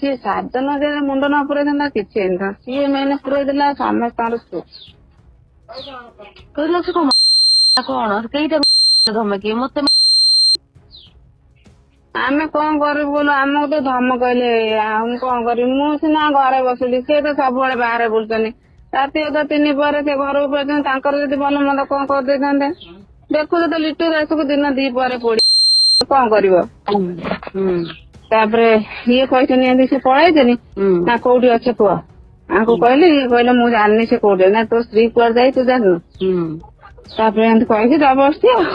ସିଏ ସାଧନ ଯେ ମୁଣ୍ଡ ନ ପୁରେଇଥାନ୍ତା କିଛି ହେଇନଥାନ୍ତା। ସିଏ ମେନ୍ ପୁରେଇ ଦେଲା ସମସ୍ତଙ୍କର ସୁଖ। କହିଲା ସେ କଣ କେଇଟା ଧମକି ମତେ ଆମେ କଣ କରିବୁ ବୋଲ ଆମକୁ ତ ଧମକେଇଲେ ମୁଁ କଣ କରିବି। ମୁଁ ସିନା ଘରେ ବସିଲି, ସିଏ ତ ସବୁବେଳେ ବାହାରେ ବୁଲୁଛନ୍ତି। ରାତି ଅଧା 3 ପରେ ସେ ଘରକୁ ପଳେଇଛନ୍ତି। ତାଙ୍କର ଯଦି ଭଲ ମନ୍ଦ କଣ କରିଦେଇଥାନ୍ତେ। ଦେଖୁଛ ତ ଲିଟୁ ଦାସକୁ ଦିନ 2 ପରେ ପଡି କଣ କରିବ। ତାପରେ ଇଏ କହିଛନ୍ତି ଏମିତି ସେ ପଳେଇଛନ୍ତି ନା କୋଉଠି ଅଛ କୁହ। ଆଙ୍କୁ କହିଲେ ଇଏ କହିଲେ ମୁଁ ଜାଣିନି ସେ କୋଉଠି ନା ତୋ ସ୍ତ୍ରୀ କୁଆଡେ ଯାଇ ତୁ ଜାଣିନୁ। ତାପରେ ଏମିତି କହିକି ଯା ବସିଛି ଆଉ।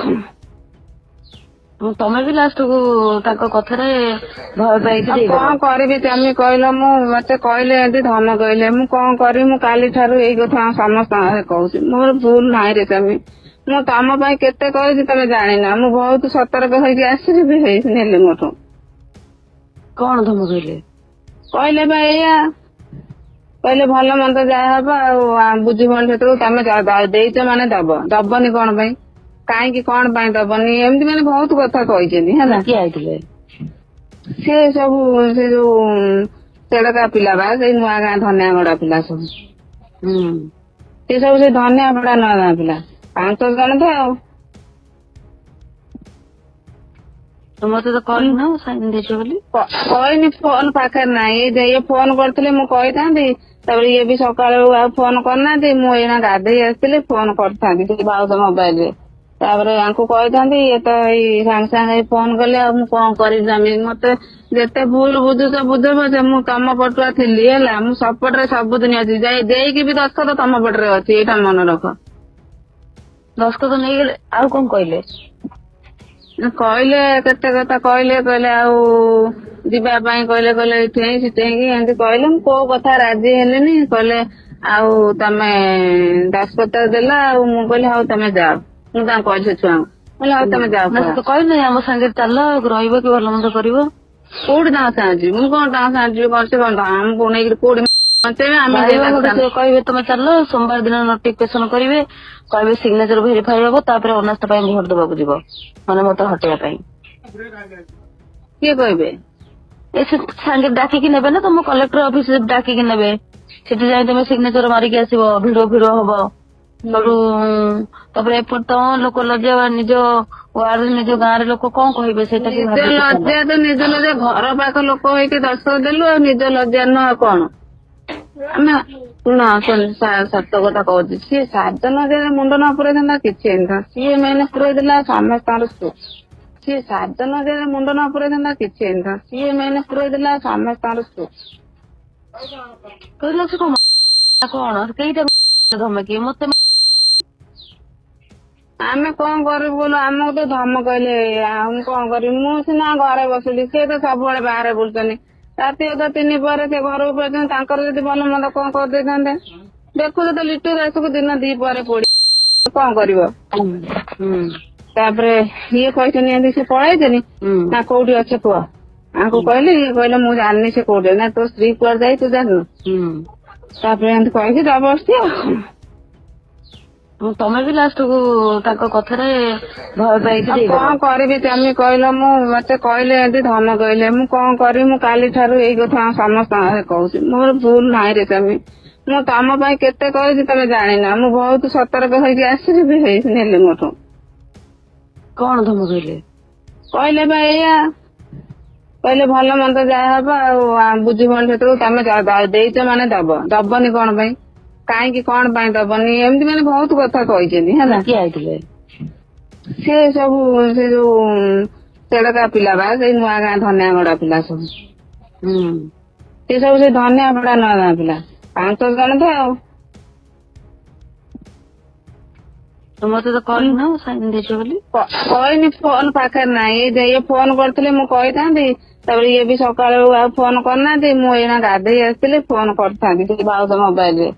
ତମେ ବି ଲାଷ୍ଟକୁ ତାଙ୍କ କଥାରେ ଭୟ ପାଇକି କଣ କରିବି ତମେ କହିଲ। ମୁଁ ମତେ କହିଲେ ଏମିତି ଧମକେଇଲେ ମୁଁ କଣ କରିବି। ମୁଁ କାଲି ଠାରୁ ଏଇ କଥା ସମସ୍ତଙ୍କ କହୁଛି ମୋର ଭୁଲ ନାହିଁ ରେ ତମେ। ମୁଁ ତମ ପାଇଁ କେତେ କରିଛି ତମେ ଜାଣିନା। ମୁଁ ବହୁତ ସତର୍କ ହେଇକି ଆସିଛି ବି ନେଲି ମୋଠୁ। କଣ ଧମକେଇଲେ? କହିଲେ ବା ଏଇଆ କହିଲେ ଭଲ ମନ୍ଦ ଯାହା ହବ ଆଉ ବୁଝିବନି ସେତେବେଳକୁ ତମେ ଦେଇଛ ମାନେ ଦବନି କଣ ପାଇଁ, କାହିଁକି କଣ ପାଇଁ ଦବନି, ଏମିତି ମାନେ ବହୁତ କଥା କହିଛନ୍ତି ହେଲା। କିଏ ଆଇଥିଲେ? ସେ ସବୁ ସେ ଯୋଉ ସେଡକା ପିଲା ବା ସେଇ ନୂଆ ଗାଁ ଧନିଆଗଡା ପିଲା ସବୁ। ସେ ସବୁ ସେ ଧନିଆପଡା ନୂଆ ଗାଁ ପିଲା 5 ଜଣ ତ ଆଉ। ମତେ ତ କହିନ ସାଇନ ଦେଇଛ ବୋଲି। କହିନି ଫୋନ ପାଖରେ ନାହିଁ। ଇଏ ଫୋନ କରିଥିଲେ ମୁଁ କହିଥାନ୍ତି। ତାପରେ ଇଏ ବି ସକାଳୁ ଆଉ ଫୋନ କରିନାହାନ୍ତି। ମୁଁ ଏଇନା ଗାଧେଇ ଆସିଥିଲି ଫୋନ କରିଥାନ୍ତି ସେ ଭାଉଜ ମୋବାଇଲ ରେ। ତାପରେ ୟାଙ୍କୁ କହିଥାନ୍ତି ଇଏ ତ ଏଇ ସାଙ୍ଗେ ସାଙ୍ଗେ ଫୋନ କଲେ ଆଉ ମୁଁ କଣ କରିବି ସ୍ୱାମୀ। ମତେ ଯେତେ ଭୁଲ ବୁଝୁଛ ବୁଝ ପଛେ ମୁଁ ତମ ପଟୁଆ ଥିଲି ହେଲା। ମୁଁ ସପଟରେ ସବୁଦିନ ଅଛି। ଦେଇକି ବି ଦସ୍ତଖତ ତମ ପଟରେ ଅଛି, ଏଇଟା ମନେ ରଖ। ଦସ୍ତଖତ ନେଇଗଲେ ଆଉ କଣ କହିଲେ? କହିଲେ କେତେ କଥା କହିଲେ ଆଉ ଯିବା ପାଇଁ କହିଲେ ଏଠି ସେଠେଇକି ଏମିତି କହିଲେ। ମୁଁ କୋଉ କଥା ରାଜି ହେଲିନି। କହିଲେ ଆଉ ତମେ ଦସ୍ତଖତ ଦେଲା ଆଉ ମୁଁ କହିଲି ହଉ ତମେ ଯାଅ। ମୁଁ ତାଙ୍କୁ କହିଲି ସେ ଛୁଆଙ୍କୁ କହିଲେ ହଉ ତମେ ଯାଅ। କହିଲେ ଆମ ସାଙ୍ଗରେ ଚାଲ ରହିବ କି ଭଲ ମନ୍ଦ କରିବ। କୋଉଠି ତାଙ୍କ ସାଙ୍ଗେ ଯିବି ମୁଁ କଣ ତାଙ୍କ ସାଙ୍ଗେ ଯିବି କଣ ସେ କଣ ଆମକୁ ନେଇକି କୋଉଠି କହିବେ ତମେ ଚାଲ ସୋମବାର ଦିନ ନୋଟିଫିକେସନ କରିବେ, କହିବେ ସିଗ୍ନେଚର ଭେରିଫାଇ ହବ, ତାପରେ ଅନାସ୍ଥ ପାଇଁ ଭୋଟ ଦବାକୁ ଯିବ ମାନେ ମତେ ହଟେଇବା ପାଇଁ। କିଏ କହିବେ? ଏ ସାଙ୍ଗେ ଡାକିକି ନେବେ ନା ତମ କଲେକ୍ଟର ଅଫିସ ଡାକିକି ନେବେ। ସେଠି ଯାଇ ତମେ ସିଗ୍ନେଚର ମାରିକି ଆସିବ, ଭିଡ ହବ ସବୁ। ତାପରେ ଏପଟ ତ ଲୋକ ଲଜ୍ଜା ନିଜ ୱାର୍ଡରେ ନିଜ ଗାଁରେ ଲୋକ କଣ କହିବେ ସେଇଟା ନିଜ ଲଜ୍ଜା ତ ନିଜ ଲଜ୍ଜା ଘର ପାଖ ଲୋକ ହେଇକି ଦସ୍ତଖତ ଦେଲୁ ଆଉ ନିଜ ଲଜ୍ଜା ନୁହ ଆଉ କଣ। ଆମେ ଶୁଣ ସତ କଥା କହୁଛି। ସିଏ ସାଧନ ଯେ ମୁଣ୍ଡ ନ ପୁରେଇଥାନ୍ତା କିଛି ହେଇନଥାନ୍ତା। ସିଏ ମେନ୍ ପୁରେଇ ଦେଲା ସମସ୍ତଙ୍କର ସୁଖ। ସିଏ ସାଧନ ଯେ ମୁଣ୍ଡ ନ ପୁରେଇଥାନ୍ତା କିଛି ହେଇନଥାନ୍ତା। ସିଏ ମେନ୍ ପୁରେଇ ଦେଲା ସମସ୍ତଙ୍କର ସୁଖ। କହିଲା ସେ କଣ କେଇଟା ଧମକି ମତେ ଆମେ କଣ କରିବୁ ବୋଲ ଆମକୁ ତ ଧମକେଇଲେ ମୁଁ କଣ କରିବି। ମୁଁ ସିନା ଘରେ ବସିଲି, ସିଏ ତ ସବୁବେଳେ ବାହାରେ ବୁଲୁଛନ୍ତି। ରାତି ଅଧା 3 ପରେ ସେ ଘରକୁ ପଳେଇଛନ୍ତି। ତାଙ୍କର ଯଦି ଭଲ ମନ୍ଦ କଣ କରିଦେଇଥାନ୍ତେ। ଦେଖୁଛ ତ ଲିଟୁ ଦାସକୁ ଦିନ 2 ପରେ ପଡି କଣ କରିବ। ତାପରେ ଇଏ କହିଛନ୍ତି ଏମିତି ସେ ପଳେଇଛନ୍ତି ନା କୋଉଠି ଅଛ କୁହ। ଆଙ୍କୁ କହିଲେ ଇଏ କହିଲେ ମୁଁ ଜାଣିନି ସେ କୋଉଠି ନା ତୋ ସ୍ତ୍ରୀ କୁଆଡେ ଯାଇ ତୁ ଜାଣିନୁ। ତାପରେ ଏମିତି କହିକି ଯା ବସିଛି ଆଉ। ତମେ ବି ଲାଷ୍ଟକୁ ତାଙ୍କ କଥାରେ ଭୟ ପାଇକି କଣ କରିବି ତମେ କହିଲ। ମୁଁ ମତେ କହିଲେ ଏମିତି ଧମକେଇଲେ ମୁଁ କଣ କରିବି। ମୁଁ କାଲି ଠାରୁ ଏଇ କଥା ସମସ୍ତଙ୍କ କହୁଛି ମୋର ଭୁଲ ନାହିଁ ରେ ତମେ। ମୁଁ ତମ ପାଇଁ କେତେ କରିଛି ତମେ ଜାଣିନା। ମୁଁ ବହୁତ ସତର୍କ ହେଇକି ଆସିଛି ବି ନେଲି ମୋଠୁ। କଣ ଧମକେଇଲେ? କହିଲେ ବା ଏଇଆ କହିଲେ ଭଲ ମନ୍ଦ ଯାହା ହବ ଆଉ ବୁଝିବନି ସେତେବେଳକୁ ତମେ ଦେଇଛ ମାନେ ଦବନି କଣ ପାଇଁ, କାହିଁକି କଣ ପାଇଁ ଦବନି, ଏମିତି ମାନେ ବହୁତ କଥା କହିଛନ୍ତି ହେଲା। କିଏ ଆଇଥିଲେ? ସେ ସବୁ ସେ ଯୋଉ ସେଡକା ପିଲା ବା ସେଇ ନୂଆ ଗାଁ ଧନିଆଗଡା ପିଲା ସବୁ। ସେ ସବୁ ସେ ଧନିଆପଡା ନୂଆ ଗାଁ ପିଲା 5 ଜଣ ତ ଆଉ। ମତେ ତ କହିନ ସାଇନ ଦେଇଛ ବୋଲି। କହିନି ଫୋନ ପାଖରେ ନାହିଁ। ଇଏ ଫୋନ କରିଥିଲେ ମୁଁ କହିଥାନ୍ତି। ତାପରେ ଇଏ ବି ସକାଳୁ ଆଉ ଫୋନ କରିନାହାନ୍ତି। ମୁଁ ଏଇନା ଗାଧେଇ ଆସିଥିଲି ଫୋନ କରିଥାନ୍ତି ସେ ଭାଉଜ ମୋବାଇଲ ରେ।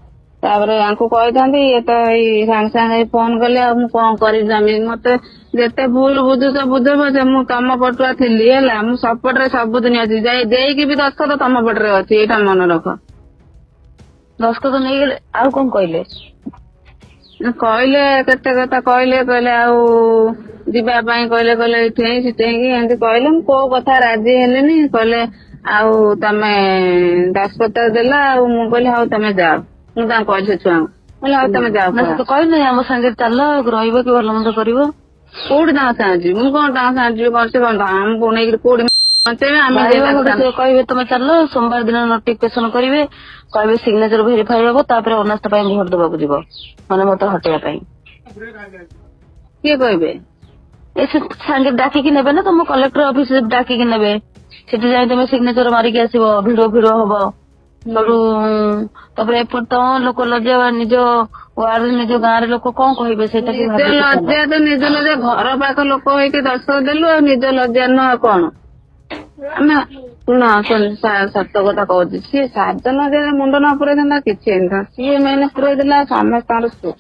ତାପରେ ୟାଙ୍କୁ କହିଥାନ୍ତି ଇଏ ତ ଏଇ ସାଙ୍ଗେ ସାଙ୍ଗେ ଫୋନ କଲେ ଆଉ ମୁଁ କଣ କରିବି ସ୍ୱାମୀ। ମତେ ଯେତେ ଭୁଲ ବୁଝୁଛ ବୁଝ ପଛେ ମୁଁ ତମ ପଟୁଆ ଥିଲି ହେଲା। ମୁଁ ସପଟରେ ସବୁଦିନ ଅଛି। ଦେଇକି ବି ଦସ୍ତଖତ ତମ ପଟରେ ଅଛି, ଏଇଟା ମନେ ରଖ। ଦସ୍ତଖତ ନେଇଗଲେ ଆଉ କଣ କହିଲେ? କହିଲେ କେତେ କଥା କହିଲେ ଆଉ ଯିବା ପାଇଁ କହିଲେ ଏଠି ସେଠେଇକି ଏମିତି କହିଲେ। ମୁଁ କୋଉ କଥା ରାଜି ହେଲିନି। କହିଲେ ଆଉ ତମେ ଦଶପତ୍ର ଦେଲା ଆଉ ମୁଁ କହିଲି ହଉ ତମେ ଯାଅ। ମୁଁ ତାଙ୍କୁ କହିଛି ଛୁଆଙ୍କୁ କହିଲି ହଉ ତମେ ଯାଅ। ନା ସେ ତ କହିନି ଆମ ସାଙ୍ଗରେ ଚାଲ ରହିବ କି ଭଲ ମନ୍ଦ କରିବ। କୋଉଠି ତାଙ୍କ ସାଙ୍ଗେ ଯିବି ମୁଁ କଣ ତାଙ୍କ ସାଙ୍ଗେ ଯିବି କଣ ସେ କଣ ଆମକୁ ନେଇକି କୋଉଠି ପହଞ୍ଚେଇବେ ଆମେ ଭାଇ ଗୋଟେ ସେ କହିବେ ତମେ ଚାଲ ସୋମବାର ଦିନ ନୋଟିଫିକେଶନ କରିବେ କହିବେ ସିଗ୍ନେଚର ଭେରିଫାଇ ହବ ତାପରେ ଅନାସ୍ଥ ପାଇଁ ଭୋଟ ଦବାକୁ ଯିବ ମାନେ ମତେ ହଟେଇବା ପାଇଁ। କିଏ କହିବେ? ଏ ସେ ସାଙ୍ଗେ ଡାକିକି ନେବେ ନା ତମ କଲେକ୍ଟର ଅଫିସ ଡାକିକି ନେବେ ସେଠି ଯାଇ ତମେ ସିଗ୍ନେଚର ମାରିକି ଆସିବ ଭିଡିଓ ହବ ସବୁ ତାପରେ ଏପଟେ ତ ଲୋକ ଲଜ୍ଜା ନିଜ ୱାର୍ଡ ନିଜ ଗାଁରେ ଲୋକ କଣ କହିବେ ସେଇଟା ବି ନିଜ ଲଜ୍ଜା ତ ନିଜ ଲଜ୍ଜା ଘର ପାଖ ଲୋକ ହେଇକି ଦର୍ଶକ ଦେଲୁ ଆଉ ନିଜ ଲଜ୍ଜା ନୁହ ଆଉ କଣ। ଆମେ ଶୁଣ ସତ କଥା କହୁଛି ସିଏ 7 ଜଣ ମୁଣ୍ଡ ନ ପୁରେଇଥାନ୍ତା କିଛି ହେଇନଥାନ୍ତା ସିଏ ମେନେ ପୁରେଇ ଦେଲା ସମସ୍ତଙ୍କର